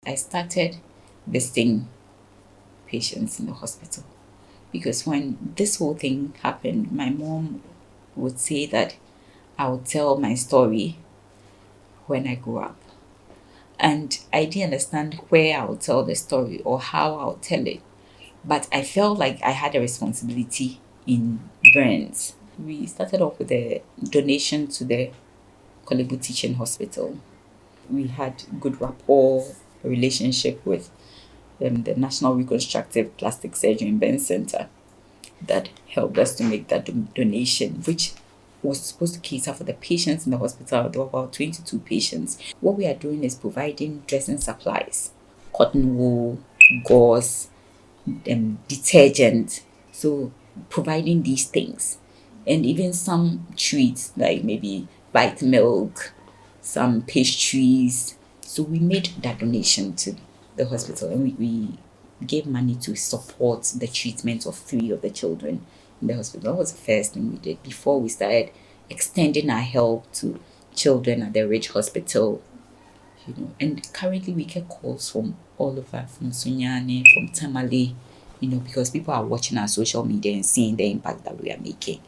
I started visiting patients in the hospital. Because when this whole thing happened, my mom would say that I would tell my story when I grew up. And I didn't understand where I would tell the story or how I would tell it. But I felt like I had a responsibility in Burns. We started off with a donation to the Kolebu Teaching Hospital. We had good rapport, relationship with the National Reconstructive Plastic Surgery and Burn Center that helped us to make that donation, which was supposed to cater for the patients in the hospital. There were about 22 patients. What we are doing is providing dressing supplies, cotton wool, gauze, detergent. So providing these things and even some treats like maybe white milk, some pastries. So we made that donation to the hospital and we gave money to support the treatment of 3 of the children in the hospital. That was the first thing we did before we started extending our help to children at the Ridge Hospital. And currently we get calls from all over, from Sunyani, from Tamale, because people are watching our social media and seeing the impact that we are making.